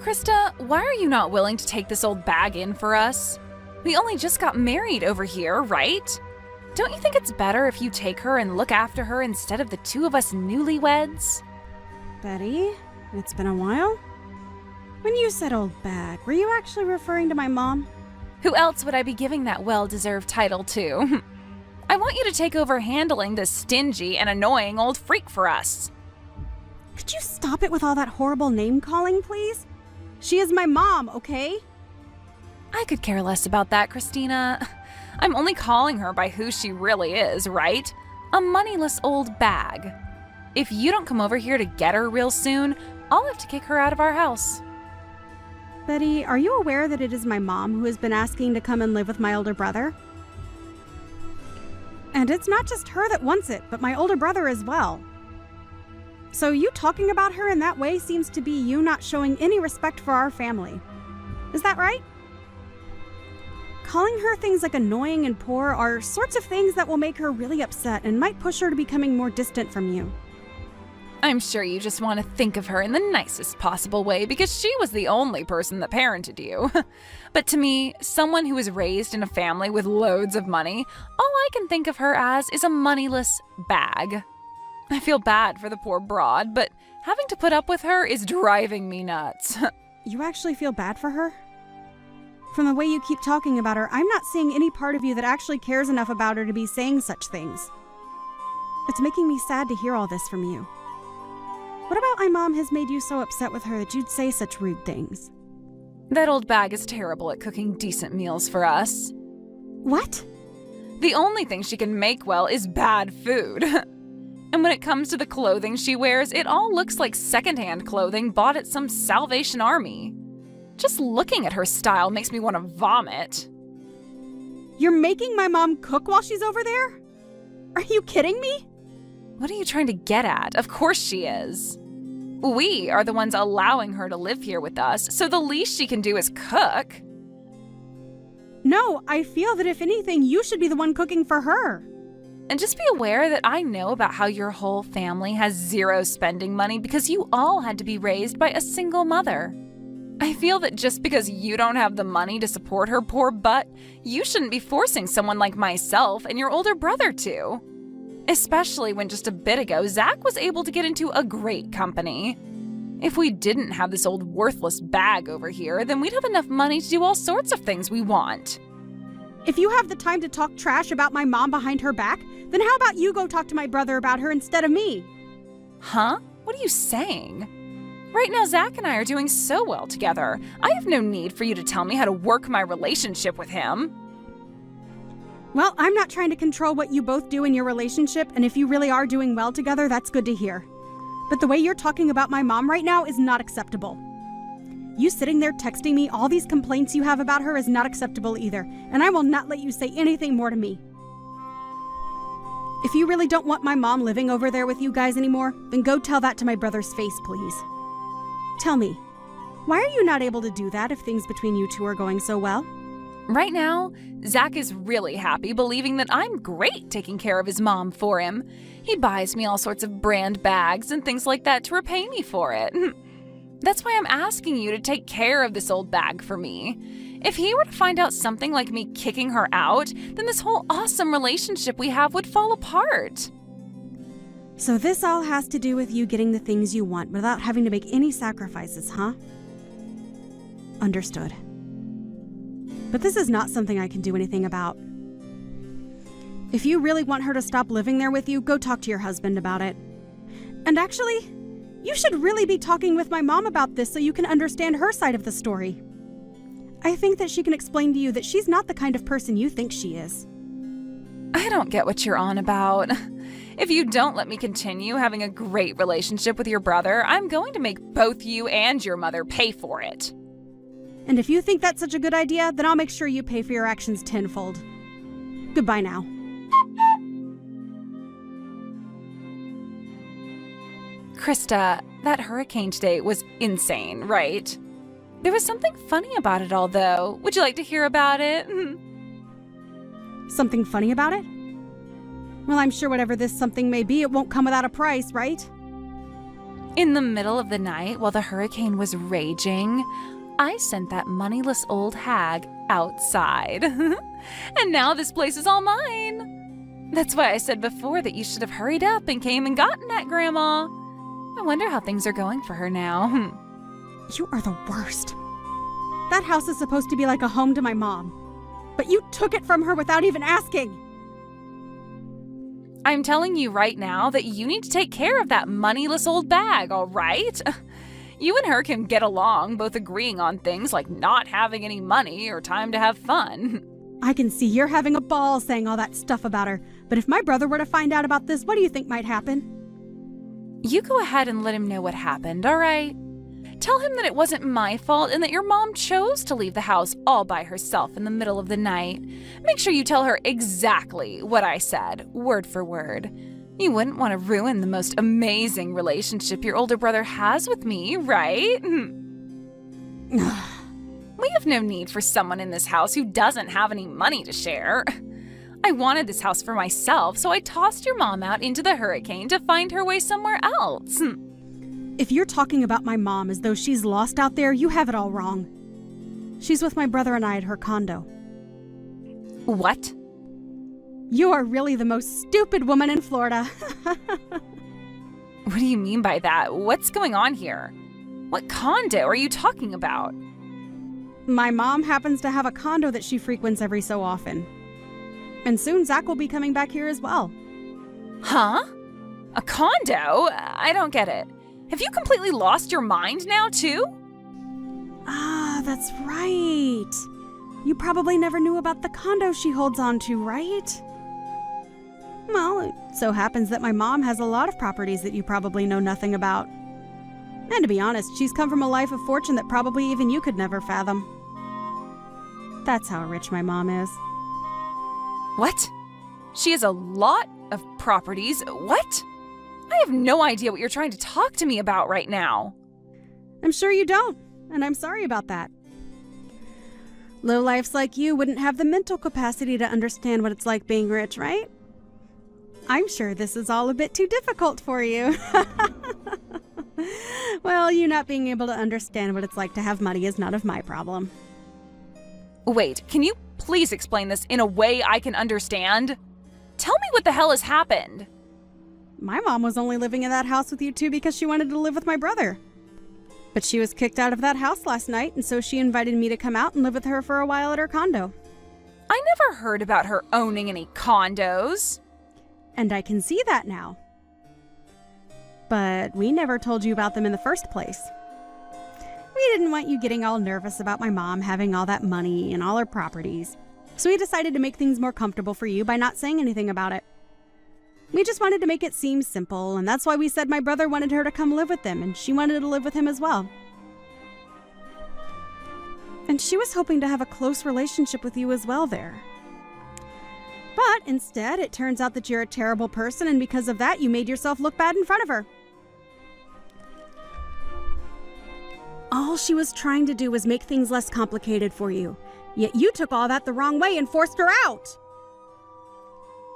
Krista, why are you not willing to take this old bag in for us? We only just got married over here, right? Don't you think it's better if you take her and look after her instead of the two of us newlyweds? Betty, it's been a while. When you said old bag, were you actually referring to my mom? Who else would I be giving that well-deserved title to? I want you to take over handling this stingy and annoying old freak for us. Could you stop it with all that horrible name-calling, please? She is my mom, okay? I could care less about that, Christina. I'm only calling her by who she really is, right? A moneyless old bag. If you don't come over here to get her real soon, I'll have to kick her out of our house. Betty, are you aware that it is my mom who has been asking to come and live with my older brother? And it's not just her that wants it, but my older brother as well. So you talking about her in that way seems to be you not showing any respect for our family. Is that right? Calling her things like annoying and poor are sorts of things that will make her really upset and might push her to becoming more distant from you. I'm sure you just want to think of her in the nicest possible way because she was the only person that parented you. But to me, someone who was raised in a family with loads of money, all I can think of her as is a moneyless bag. I feel bad for the poor broad, but having to put up with her is driving me nuts. You actually feel bad for her? From the way you keep talking about her, I'm not seeing any part of you that actually cares enough about her to be saying such things. It's making me sad to hear all this from you. What about my mom has made you so upset with her that you'd say such rude things? That old bag is terrible at cooking decent meals for us. What? The only thing she can make well is bad food. And when it comes to the clothing she wears, it all looks like secondhand clothing bought at some Salvation Army. Just looking at her style makes me want to vomit. You're making my mom cook while she's over there? Are you kidding me? What are you trying to get at? Of course she is. We are the ones allowing her to live here with us, so the least she can do is cook. No, I feel that if anything, you should be the one cooking for her. And just be aware that I know about how your whole family has zero spending money because you all had to be raised by a single mother. I feel that just because you don't have the money to support her poor butt, you shouldn't be forcing someone like myself and your older brother to. Especially when just a bit ago, Zach was able to get into a great company. If we didn't have this old worthless bag over here, then we'd have enough money to do all sorts of things we want. If you have the time to talk trash about my mom behind her back, then how about you go talk to my brother about her instead of me? Huh? What are you saying? Right now, Zach and I are doing so well together. I have no need for you to tell me how to work my relationship with him. Well, I'm not trying to control what you both do in your relationship, and if you really are doing well together, that's good to hear. But the way you're talking about my mom right now is not acceptable. You sitting there texting me all these complaints you have about her is not acceptable either, and I will not let you say anything more to me. If you really don't want my mom living over there with you guys anymore, then go tell that to my brother's face, please. Tell me, why are you not able to do that if things between you two are going so well? Right now, Zach is really happy believing that I'm great taking care of his mom for him. He buys me all sorts of brand bags and things like that to repay me for it. That's why I'm asking you to take care of this old bag for me. If he were to find out something like me kicking her out, then this whole awesome relationship we have would fall apart. So this all has to do with you getting the things you want without having to make any sacrifices, huh? Understood. But this is not something I can do anything about. If you really want her to stop living there with you, go talk to your husband about it. And actually, you should really be talking with my mom about this so you can understand her side of the story. I think that she can explain to you that she's not the kind of person you think she is. I don't get what you're on about. If you don't let me continue having a great relationship with your brother, I'm going to make both you and your mother pay for it. And if you think that's such a good idea, then I'll make sure you pay for your actions tenfold. Goodbye now. Krista, that hurricane today was insane, right? There was something funny about it all, though. Would you like to hear about it? Something funny about it? Well, I'm sure whatever this something may be, it won't come without a price, right? In the middle of the night, while the hurricane was raging, I sent that moneyless old hag outside. And now this place is all mine. That's why I said before that you should have hurried up and came and gotten that grandma. I wonder how things are going for her now. You are the worst. That house is supposed to be like a home to my mom, but you took it from her without even asking. I'm telling you right now that you need to take care of that moneyless old bag, all right? You and her can get along, both agreeing on things like not having any money or time to have fun. I can see you're having a ball saying all that stuff about her, but if my brother were to find out about this, what do you think might happen? You go ahead and let him know what happened, all right? Tell him that it wasn't my fault and that your mom chose to leave the house all by herself in the middle of the night. Make sure you tell her exactly what I said, word for word. You wouldn't want to ruin the most amazing relationship your older brother has with me, right? We have no need for someone in this house who doesn't have any money to share. I wanted this house for myself, so I tossed your mom out into the hurricane to find her way somewhere else. If you're talking about my mom as though she's lost out there, you have it all wrong. She's with my brother and I at her condo. What? You are really the most stupid woman in Florida. What do you mean by that? What's going on here? What condo are you talking about? My mom happens to have a condo that she frequents every so often. And soon Zach will be coming back here as well. Huh? A condo? I don't get it. Have you completely lost your mind now, too? Ah, that's right. You probably never knew about the condo she holds on to, right? Well, it so happens that my mom has a lot of properties that you probably know nothing about. And to be honest, she's come from a life of fortune that probably even you could never fathom. That's how rich my mom is. What? She has a lot of properties? What? I have no idea what you're trying to talk to me about right now. I'm sure you don't, and I'm sorry about that. Lowlifes like you wouldn't have the mental capacity to understand what it's like being rich, right? I'm sure this is all a bit too difficult for you. Well, you not being able to understand what it's like to have money is none of my problem. Wait, can you please explain this in a way I can understand? Tell me what the hell has happened. My mom was only living in that house with you two because she wanted to live with my brother. But she was kicked out of that house last night, and so she invited me to come out and live with her for a while at her condo. I never heard about her owning any condos. And I can see that now. But we never told you about them in the first place. We didn't want you getting all nervous about my mom having all that money and all her properties. So we decided to make things more comfortable for you by not saying anything about it. We just wanted to make it seem simple, and that's why we said my brother wanted her to come live with them, and she wanted to live with him as well. And she was hoping to have a close relationship with you as well there. But instead, it turns out that you're a terrible person, and because of that, you made yourself look bad in front of her. All she was trying to do was make things less complicated for you, yet you took all that the wrong way and forced her out.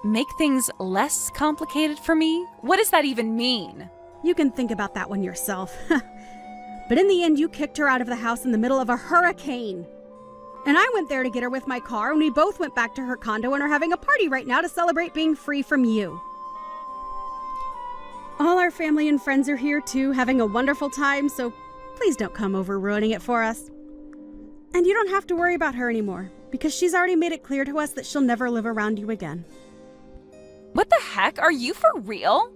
Make things less complicated for me? What does that even mean? You can think about that one yourself. But in the end, you kicked her out of the house in the middle of a hurricane. And I went there to get her with my car, and we both went back to her condo and are having a party right now to celebrate being free from you. All our family and friends are here too, having a wonderful time, so please don't come over ruining it for us. And you don't have to worry about her anymore, because she's already made it clear to us that she'll never live around you again. What the heck? Are you for real?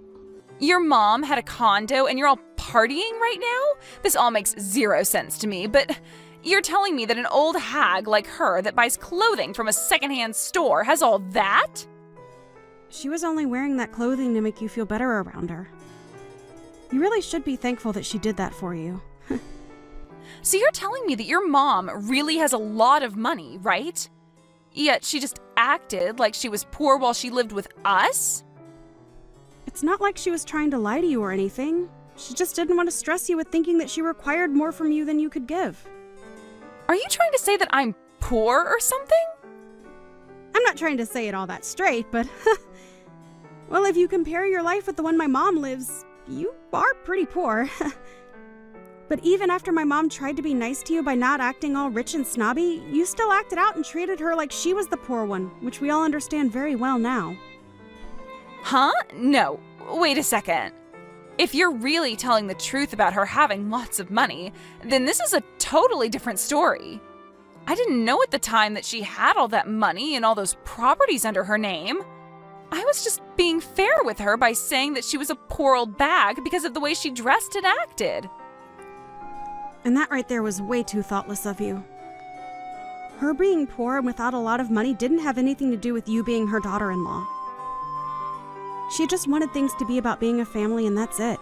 Your mom had a condo and you're all partying right now? This all makes zero sense to me, but you're telling me that an old hag like her that buys clothing from a secondhand store has all that? She was only wearing that clothing to make you feel better around her. You really should be thankful that she did that for you. So you're telling me that your mom really has a lot of money, right? Yet she just acted like she was poor while she lived with us? It's not like she was trying to lie to you or anything. She just didn't want to stress you with thinking that she required more from you than you could give. Are you trying to say that I'm poor or something? I'm not trying to say it all that straight, but well, if you compare your life with the one my mom lives, you are pretty poor. But even after my mom tried to be nice to you by not acting all rich and snobby, you still acted out and treated her like she was the poor one, which we all understand very well now. Huh? No. Wait a second. If you're really telling the truth about her having lots of money, then this is a totally different story. I didn't know at the time that she had all that money and all those properties under her name. I was just being fair with her by saying that she was a poor old bag because of the way she dressed and acted. And that right there was way too thoughtless of you. Her being poor and without a lot of money didn't have anything to do with you being her daughter-in-law. She just wanted things to be about being a family, and that's it.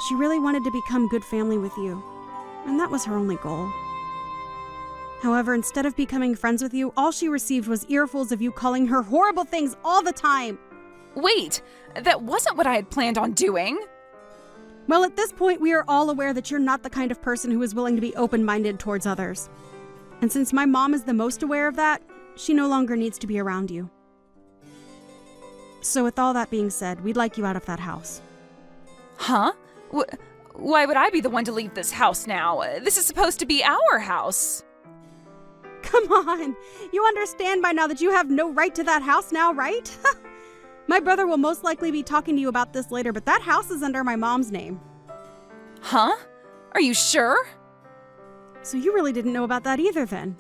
She really wanted to become good family with you, and that was her only goal. However, instead of becoming friends with you, all she received was earfuls of you calling her horrible things all the time. Wait, that wasn't what I had planned on doing. Well, at this point, we are all aware that you're not the kind of person who is willing to be open-minded towards others. And since my mom is the most aware of that, she no longer needs to be around you. So with all that being said, we'd like you out of that house. Huh? Why would I be the one to leave this house now? This is supposed to be our house. Come on! You understand by now that you have no right to that house now, right? My brother will most likely be talking to you about this later, but that house is under my mom's name. Huh? Are you sure? So you really didn't know about that either then?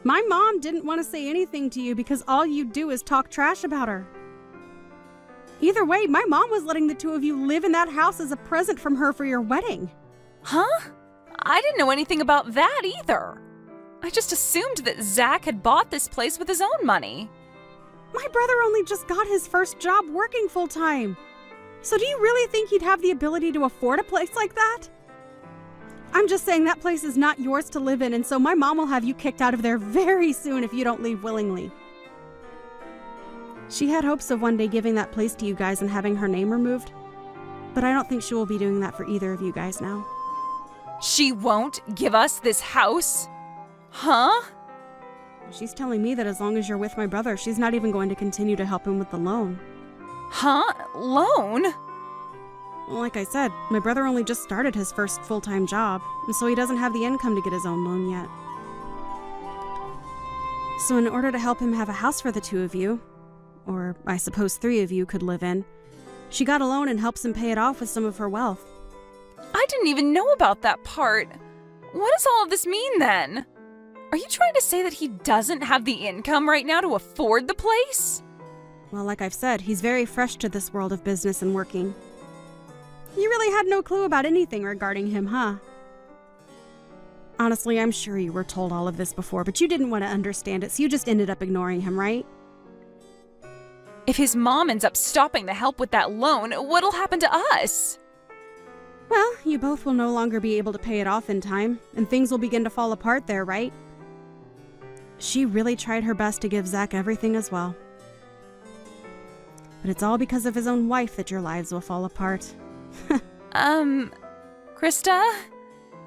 My mom didn't want to say anything to you because all you do is talk trash about her. Either way, my mom was letting the two of you live in that house as a present from her for your wedding. Huh? I didn't know anything about that either. I just assumed that Zach had bought this place with his own money. My brother only just got his first job working full-time. So do you really think he'd have the ability to afford a place like that? I'm just saying that place is not yours to live in, and so my mom will have you kicked out of there very soon if you don't leave willingly. She had hopes of one day giving that place to you guys and having her name removed, but I don't think she will be doing that for either of you guys now. She won't give us this house? Huh? She's telling me that as long as you're with my brother, she's not even going to continue to help him with the loan. Huh? Loan? Well, like I said, my brother only just started his first full-time job, and so he doesn't have the income to get his own loan yet. So in order to help him have a house for the two of you, or I suppose three of you could live in, she got a loan and helps him pay it off with some of her wealth. I didn't even know about that part. What does all of this mean then? Are you trying to say that he doesn't have the income right now to afford the place? Well, like I've said, he's very fresh to this world of business and working. You really had no clue about anything regarding him, huh? Honestly, I'm sure you were told all of this before, but you didn't want to understand it, so you just ended up ignoring him, right? If his mom ends up stopping the help with that loan, what'll happen to us? Well, you both will no longer be able to pay it off in time, and things will begin to fall apart there, right? She really tried her best to give Zach everything as well. But it's all because of his own wife that your lives will fall apart. Krista?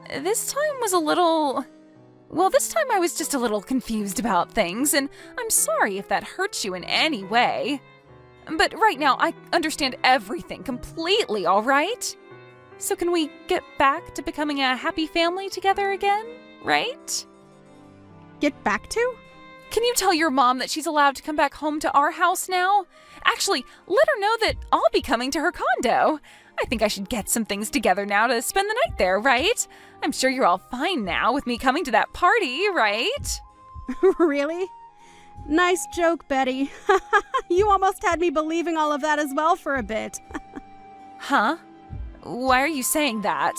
This time was a little... Well, this time I was just a little confused about things, and I'm sorry if that hurts you in any way. But right now, I understand everything completely, all right? So can we get back to becoming a happy family together again, right? Get back to? Can you tell your mom that she's allowed to come back home to our house now? Actually, let her know that I'll be coming to her condo. I think I should get some things together now to spend the night there, right? I'm sure you're all fine now with me coming to that party, right? Really? Nice joke, Betty. You almost had me believing all of that as well for a bit. Huh? Why are you saying that?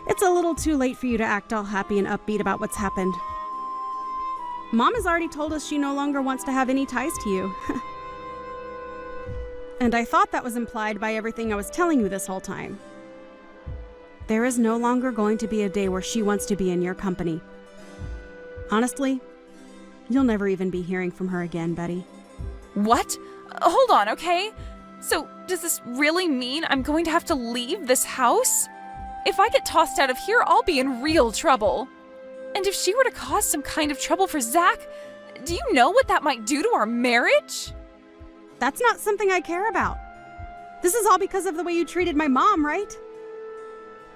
It's a little too late for you to act all happy and upbeat about what's happened. Mom has already told us she no longer wants to have any ties to you. And I thought that was implied by everything I was telling you this whole time. There is no longer going to be a day where she wants to be in your company. Honestly, you'll never even be hearing from her again, Betty. What? Hold on, okay? So, does this really mean I'm going to have to leave this house? If I get tossed out of here, I'll be in real trouble. And if she were to cause some kind of trouble for Zach, do you know what that might do to our marriage? That's not something I care about. This is all because of the way you treated my mom, right?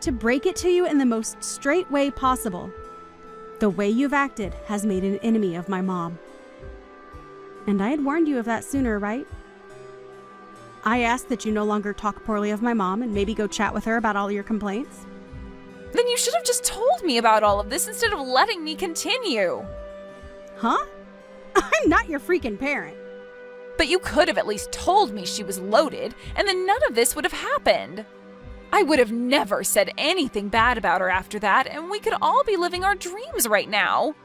To break it to you in the most straight way possible, the way you've acted has made an enemy of my mom. And I had warned you of that sooner, right? I asked that you no longer talk poorly of my mom and maybe go chat with her about all your complaints. Then you should have just told me about all of this instead of letting me continue. Huh? I'm not your freaking parent. But you could have at least told me she was loaded, and then none of this would have happened. I would have never said anything bad about her after that, and we could all be living our dreams right now.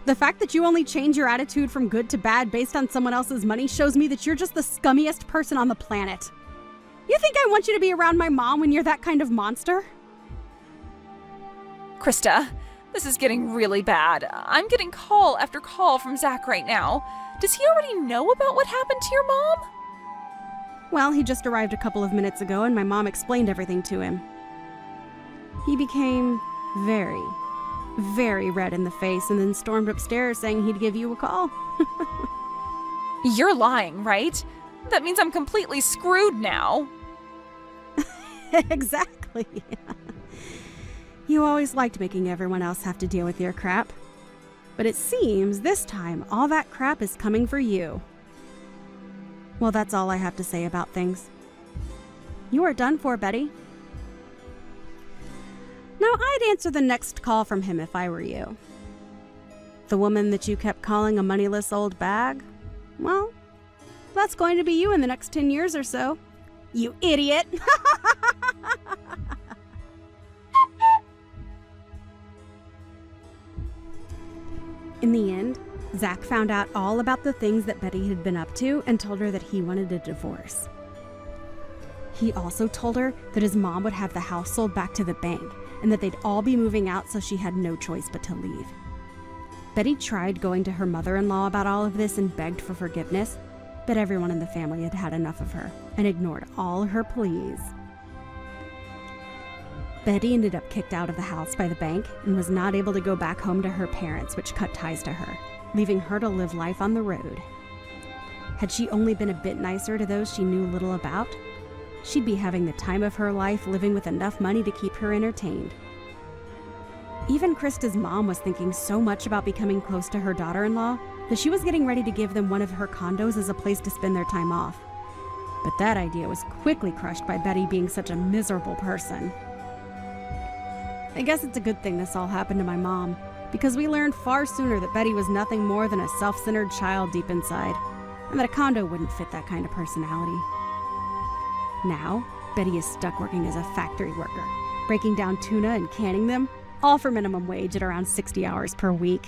The fact that you only change your attitude from good to bad based on someone else's money shows me that you're just the scummiest person on the planet. You think I want you to be around my mom when you're that kind of monster? Krista, this is getting really bad. I'm getting call after call from Zach right now. Does he already know about what happened to your mom? Well, he just arrived a couple of minutes ago and my mom explained everything to him. He became very, very red in the face and then stormed upstairs saying he'd give you a call. You're lying, right? That means I'm completely screwed now. Exactly. You always liked making everyone else have to deal with your crap. But it seems this time all that crap is coming for you. Well, that's all I have to say about things. You are done for, Betty. Now, I'd answer the next call from him if I were you. The woman that you kept calling a moneyless old bag? Well, that's going to be you in the next 10 years or so. You idiot! In the end, Zach found out all about the things that Betty had been up to and told her that he wanted a divorce. He also told her that his mom would have the house sold back to the bank and that they'd all be moving out, so she had no choice but to leave. Betty tried going to her mother-in-law about all of this and begged for forgiveness, but everyone in the family had had enough of her and ignored all her pleas. Betty ended up kicked out of the house by the bank and was not able to go back home to her parents, which cut ties to her, leaving her to live life on the road. Had she only been a bit nicer to those she knew little about, she'd be having the time of her life living with enough money to keep her entertained. Even Krista's mom was thinking so much about becoming close to her daughter-in-law that she was getting ready to give them one of her condos as a place to spend their time off. But that idea was quickly crushed by Betty being such a miserable person. I guess it's a good thing this all happened to my mom, because we learned far sooner that Betty was nothing more than a self-centered child deep inside, and that a condo wouldn't fit that kind of personality. Now, Betty is stuck working as a factory worker, breaking down tuna and canning them, all for minimum wage at around 60 hours per week.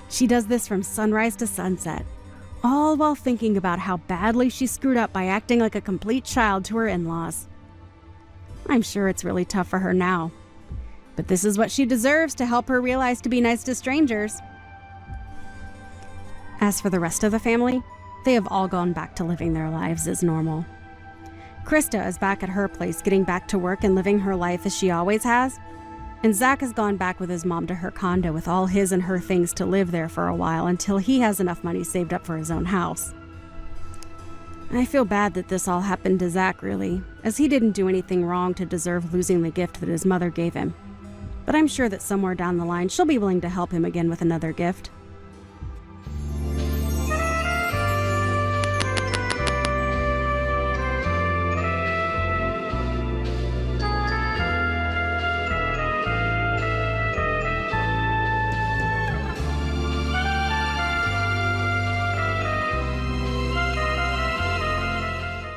She does this from sunrise to sunset, all while thinking about how badly she screwed up by acting like a complete child to her in-laws. I'm sure it's really tough for her now, but this is what she deserves to help her realize to be nice to strangers. As for the rest of the family, they have all gone back to living their lives as normal. Krista is back at her place getting back to work and living her life as she always has, and Zach has gone back with his mom to her condo with all his and her things to live there for a while until he has enough money saved up for his own house. I feel bad that this all happened to Zach, really, as he didn't do anything wrong to deserve losing the gift that his mother gave him. But I'm sure that somewhere down the line she'll be willing to help him again with another gift.